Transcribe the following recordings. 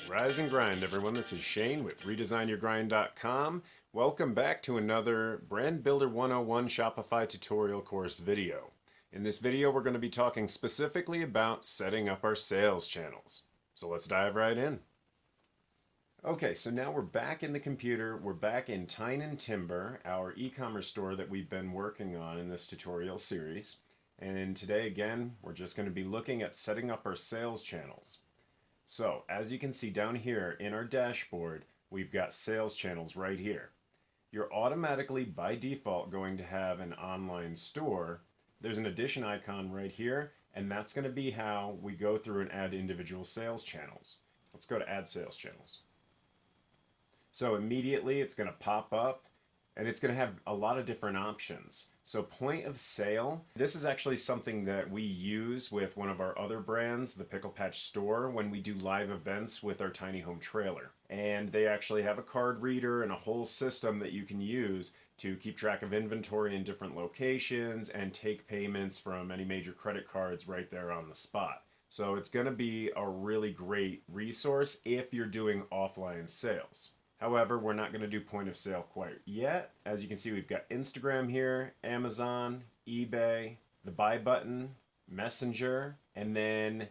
Rise and grind, everyone. This is Shane with ReDesignYourGrind.com. Welcome back to another Brand Builder 101 Shopify tutorial course video. In this video, we're going to be talking specifically about setting up our sales channels. So let's dive right in. Okay, so now we're back in the computer. We're back in Tyne & Timber, our e-commerce store that we've been working on in this tutorial series. And today, again, we're just going to be looking at setting up our sales channels. So, as you can see down here in our dashboard, we've got sales channels right here. You're automatically, by default, going to have an online store. There's an addition icon right here, and that's going to be how we go through and add individual sales channels. Let's go to Add Sales Channels. So immediately it's going to pop up, and it's going to have a lot of different options. So point of sale, this is actually something that we use with one of our other brands, the Pickle Patch store, when we do live events with our tiny home trailer. And they actually have a card reader and a whole system that you can use to keep track of inventory in different locations and take payments from any major credit cards right there on the spot. So it's going to be a really great resource if you're doing offline sales. However, we're not going to do point of sale quite yet. As you can see, we've got Instagram here, Amazon, eBay, the buy button, Messenger, and then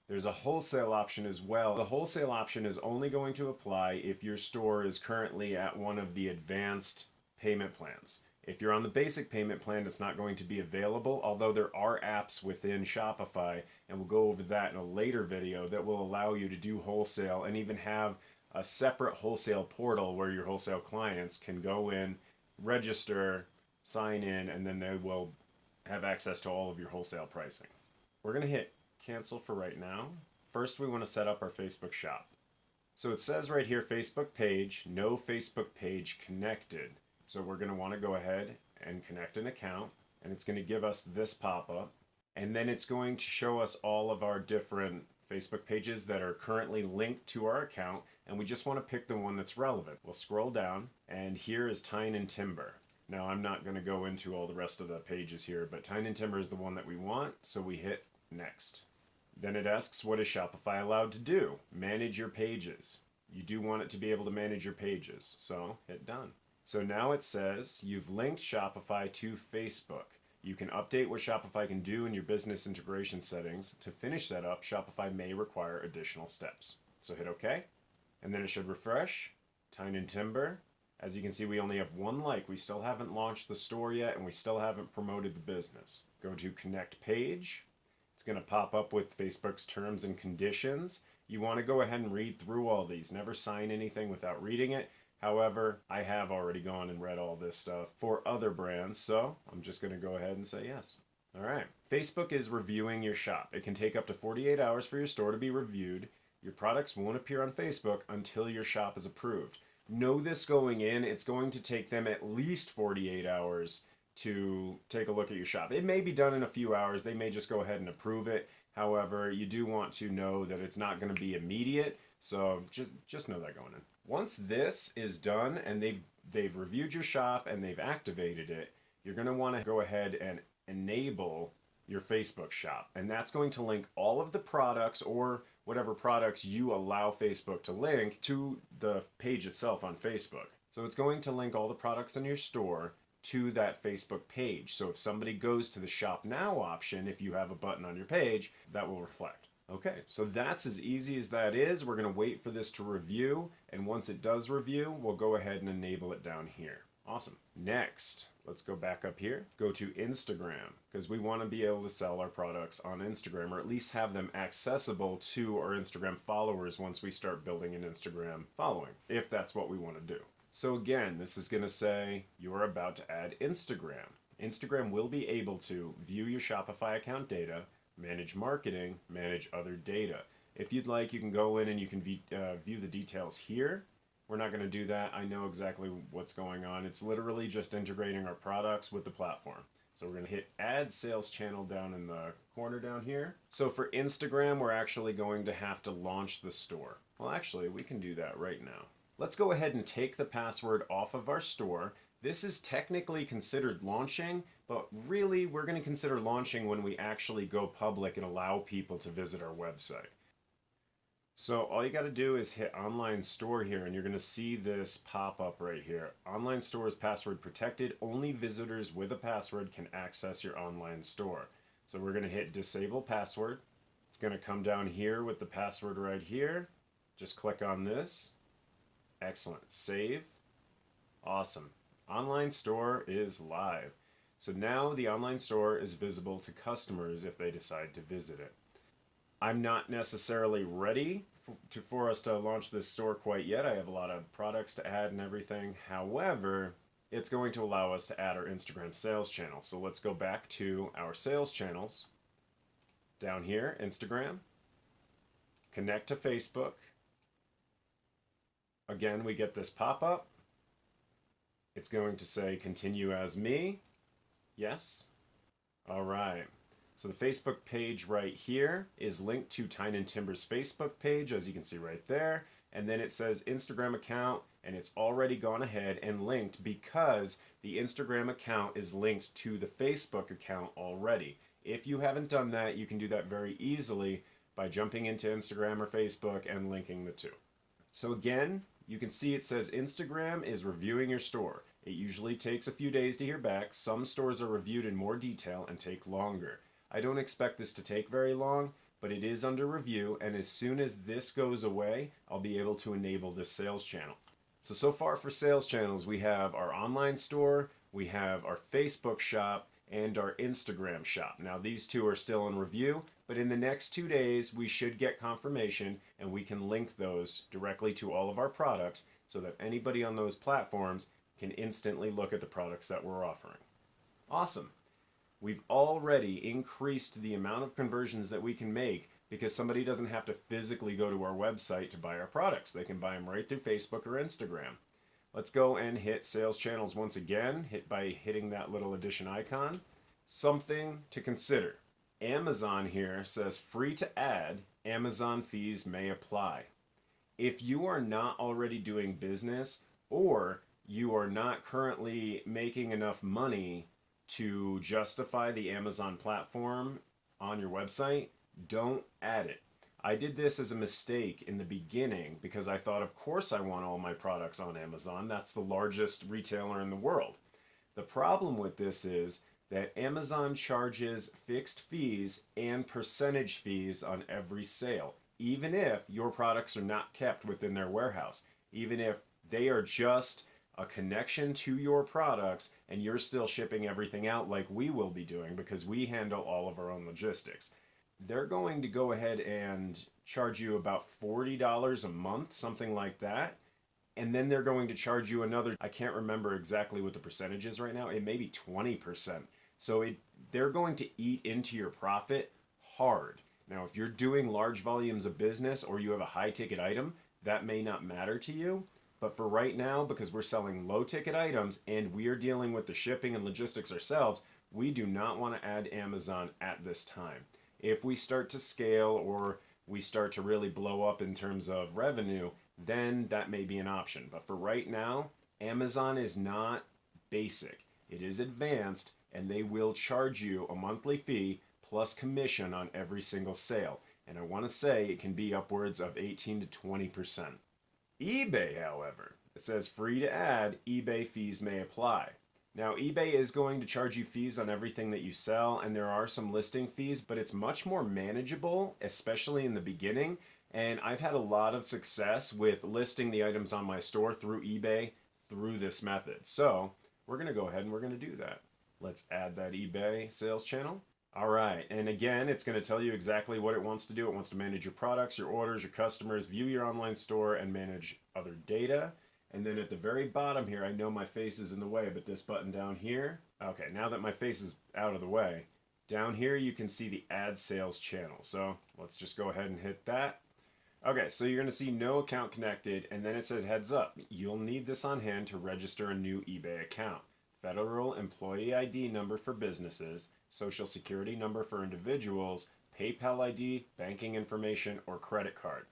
there's a wholesale option as well. The wholesale option is only going to apply if your store is currently at one of the advanced payment plans. If you're on the basic payment plan, it's not going to be available, although there are apps within Shopify, and we'll go over that in a later video, that will allow you to do wholesale and even have a separate wholesale portal where your wholesale clients can go in, register, sign in, and then they will have access to all of your wholesale pricing. We're going to hit cancel for right now. First, we want to set up our Facebook shop. So it says right here, Facebook page, no Facebook page connected. So we're going to want to go ahead and connect an account, and it's going to give us this pop-up, and then it's going to show us all of our different Facebook pages that are currently linked to our account, and we just want to pick the one that's relevant. We'll scroll down, and here is Tyne & Timber. Now, I'm not going to go into all the rest of the pages here, but Tyne & Timber is the one that we want, so we hit next. Then it asks, what is Shopify allowed to do? Manage your pages. You do want it to be able to manage your pages, so hit done. So now it says you've linked Shopify to Facebook. You can update what Shopify can do in your business integration settings. To finish setup, Shopify may require additional steps. So hit OK, and then it should refresh. Tyne & Timber. As you can see, we only have one like. We still haven't launched the store yet, and we still haven't promoted the business. Go to Connect Page. It's going to pop up with Facebook's terms and conditions. You want to go ahead and read through all these. Never sign anything without reading it. However, I have already gone and read all this stuff for other brands, so I'm just going to go ahead and say yes. All right. Facebook is reviewing your shop. It can take up to 48 hours for your store to be reviewed. Your products won't appear on Facebook until your shop is approved. Know this going in. It's going to take them at least 48 hours to take a look at your shop. It may be done in a few hours. They may just go ahead and approve it. However, you do want to know that it's not going to be immediate, so just know that going in. Once this is done and they've reviewed your shop and they've activated it, you're going to want to go ahead and enable your Facebook shop. And that's going to link all of the products or whatever products you allow Facebook to link to the page itself on Facebook. So it's going to link all the products in your store to that Facebook page. So if somebody goes to the Shop Now option, if you have a button on your page, that will reflect. Okay, so that's as easy as that is. We're going to wait for this to review, and once it does review, we'll go ahead and enable it down here. Awesome. Next, let's go back up here. Go to Instagram, because we want to be able to sell our products on Instagram, or at least have them accessible to our Instagram followers once we start building an Instagram following, if that's what we want to do. So again, this is going to say you're about to add Instagram. Instagram will be able to view your Shopify account data, manage marketing, manage other data. If you'd like, you can go in and you can view the details here. We're not going to do that. I know exactly what's going on. It's literally just integrating our products with the platform. So we're going to hit Add Sales Channel down in the corner down here. So for Instagram, we're actually going to have to launch the store. Well, actually, we can do that right now. Let's go ahead and take the password off of our store. This is technically considered launching, but really we're going to consider launching when we actually go public and allow people to visit our website. So all you got to do is hit online store here and you're going to see this pop up right here. Online store is password protected. Only visitors with a password can access your online store. So we're going to hit disable password. It's going to come down here with the password right here. Just click on this. Excellent. Save. Awesome. Online store is live. So now the online store is visible to customers if they decide to visit it. I'm not necessarily ready for us to launch this store quite yet. I have a lot of products to add and everything. However, it's going to allow us to add our Instagram sales channel. So let's go back to our sales channels. Down here, Instagram. Connect to Facebook. Again, we get this pop-up. It's going to say continue as me. Yes. All right. So the Facebook page right here is linked to Tynan Timber's Facebook page, as you can see right there. And then it says Instagram account, and it's already gone ahead and linked because the Instagram account is linked to the Facebook account already. If you haven't done that, you can do that very easily by jumping into Instagram or Facebook and linking the two. So again, you can see it says Instagram is reviewing your store. It usually takes a few days to hear back. Some stores are reviewed in more detail and take longer. I don't expect this to take very long, but it is under review, and as soon as this goes away, I'll be able to enable this sales channel. So far for sales channels, we have our online store, we have our Facebook shop, and our Instagram shop. Now these two are still in review, but in the next 2 days, we should get confirmation, and we can link those directly to all of our products so that anybody on those platforms can instantly look at the products that we're offering. Awesome. We've already increased the amount of conversions that we can make because somebody doesn't have to physically go to our website to buy our products. They can buy them right through Facebook or Instagram. Let's go and hit sales channels once again, by hitting that little addition icon. Something to consider. Amazon here says free to add, Amazon fees may apply. If you are not already doing business or you are not currently making enough money to justify the Amazon platform on your website, don't add it. I did this as a mistake in the beginning because I thought, of course I want all my products on Amazon. That's the largest retailer in the world. The problem with this is that Amazon charges fixed fees and percentage fees on every sale, even if your products are not kept within their warehouse, even if they are just a connection to your products and you're still shipping everything out like we will be doing because we handle all of our own logistics. They're going to go ahead and charge you about $40 a month, something like that. And then they're going to charge you another, I can't remember exactly what the percentage is right now, it may be 20%. So they're going to eat into your profit hard. Now, if you're doing large volumes of business or you have a high ticket item, that may not matter to you. But for right now, because we're selling low ticket items and we are dealing with the shipping and logistics ourselves, we do not want to add Amazon at this time. If we start to scale or we start to really blow up in terms of revenue, then that may be an option. But for right now, Amazon is not basic. It is advanced, and they will charge you a monthly fee plus commission on every single sale. And I want to say it can be upwards of 18 to 20%. eBay, however, it says free to add, eBay fees may apply. Now, eBay is going to charge you fees on everything that you sell, and there are some listing fees, but it's much more manageable, especially in the beginning. And I've had a lot of success with listing the items on my store through eBay through this method. So we're going to go ahead and we're going to do that. Let's add that eBay sales channel. All right, and again, it's going to tell you exactly what it wants to do. It wants to manage your products, your orders, your customers, view your online store, and manage other data. And then at the very bottom here, I know my face is in the way, but this button down here, okay, now that my face is out of the way, down here you can see the add sales channel. So let's just go ahead and hit that. Okay, so you're going to see no account connected, and then it said heads up. You'll need this on hand to register a new eBay account. Federal Employee ID number for businesses, Social Security number for individuals, PayPal ID, banking information, or credit card.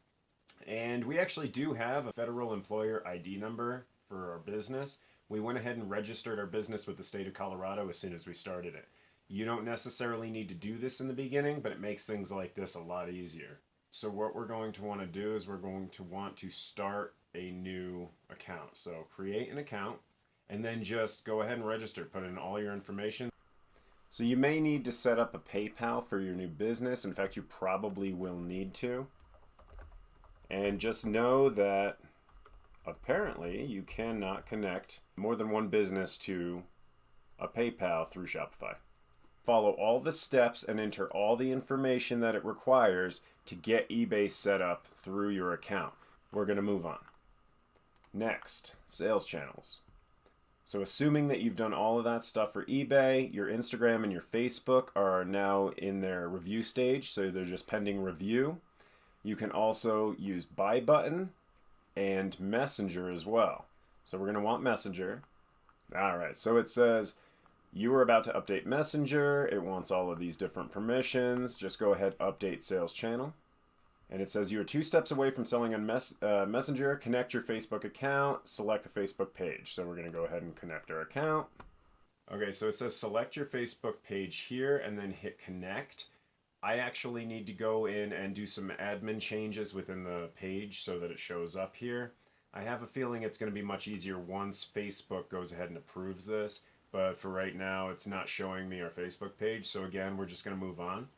And we actually do have a federal employer ID number for our business. We went ahead and registered our business with the state of Colorado as soon as we started it. You don't necessarily need to do this in the beginning, but it makes things like this a lot easier. So what we're going to want to do is we're going to want to start a new account. So create an account and then just go ahead and register, put in all your information. So you may need to set up a PayPal for your new business. In fact, you probably will need to. And just know that apparently you cannot connect more than one business to a PayPal through Shopify. Follow all the steps and enter all the information that it requires to get eBay set up through your account. We're going to move on. Next, sales channels. So assuming that you've done all of that stuff for eBay, your Instagram and your Facebook are now in their review stage, so they're just pending review. You can also use buy button and Messenger as well. So we're going to want Messenger. All right, so it says you are about to update Messenger. It wants all of these different permissions. Just go ahead, update sales channel. And it says you are 2 steps away from selling on Messenger. Connect your Facebook account. Select the Facebook page. So we're going to go ahead and connect our account. Okay, so it says select your Facebook page here and then hit connect. I actually need to go in and do some admin changes within the page so that it shows up here. I have a feeling it's going to be much easier once Facebook goes ahead and approves this. But for right now, it's not showing me our Facebook page. So again, we're just going to move on.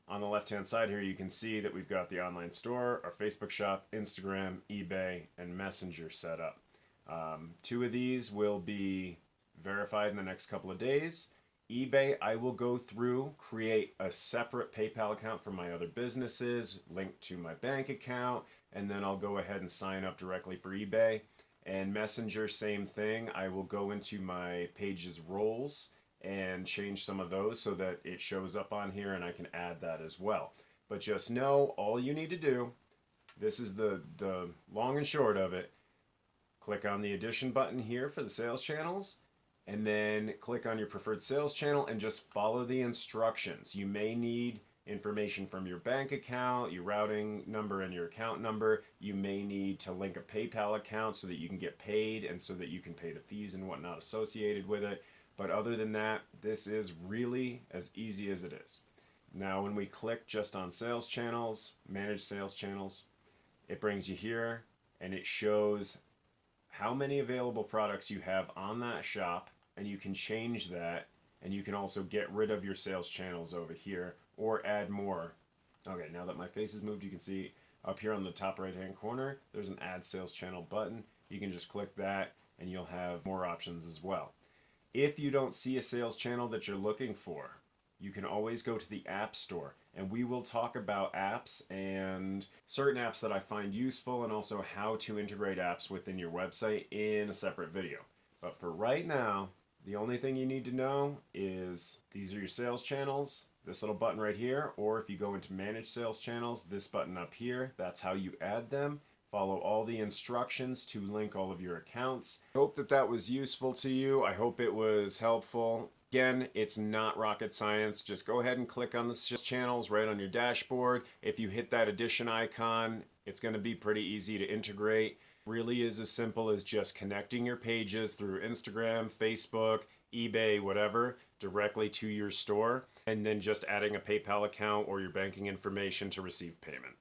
On the left-hand side here, you can see that we've got the online store, our Facebook shop, Instagram, eBay, and Messenger set up. 2 of these will be verified in the next couple of days. eBay, I will go through, create a separate PayPal account for my other businesses, link to my bank account, and then I'll go ahead and sign up directly for eBay. And Messenger, same thing. I will go into my page's roles and change some of those so that it shows up on here and I can add that as well. But just know, all you need to do, this is the long and short of it, click on the addition button here for the sales channels, and then click on your preferred sales channel and just follow the instructions. You may need information from your bank account, your routing number and your account number. You may need to link a PayPal account so that you can get paid and so that you can pay the fees and whatnot associated with it. But other than that, this is really as easy as it is. Now when we click just on sales channels, manage sales channels, it brings you here and it shows how many available products you have on that shop, and you can change that, and you can also get rid of your sales channels over here or add more. Okay, now that my face is moved, you can see up here on the top right hand corner there's an add sales channel button. You can just click that and you'll have more options as well. If you don't see a sales channel that you're looking for, you can always go to the App Store, and we will talk about apps and certain apps that I find useful and also how to integrate apps within your website in a separate video. But for right now, the only thing you need to know is these are your sales channels, this little button right here, or if you go into Manage Sales Channels, this button up here, that's how you add them. Follow all the instructions to link all of your accounts. I hope that that was useful to you. I hope it was helpful. Again, it's not rocket science. Just go ahead and click on the channels right on your dashboard. If you hit that addition icon, it's going to be pretty easy to integrate. Really is as simple as just connecting your pages through Instagram, Facebook, eBay, whatever, directly to your store, and then just adding a PayPal account or your banking information to receive payment.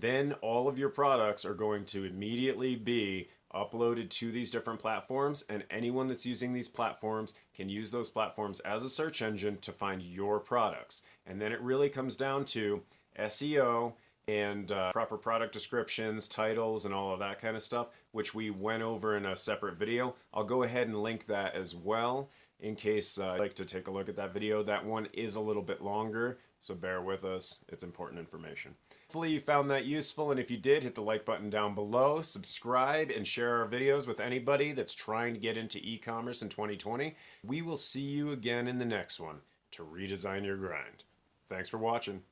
Then all of your products are going to immediately be uploaded to these different platforms, and anyone that's using these platforms can use those platforms as a search engine to find your products. And then it really comes down to SEO and proper product descriptions, titles, and all of that kind of stuff, which we went over in a separate video. I'll go ahead and link that as well in case you'd like to take a look at that video. That one is a little bit longer, so bear with us. It's important information. Hopefully you found that useful, and if you did, hit the like button down below, subscribe, and share our videos with anybody that's trying to get into e-commerce in 2020. We will see you again in the next one to redesign your grind. Thanks for watching.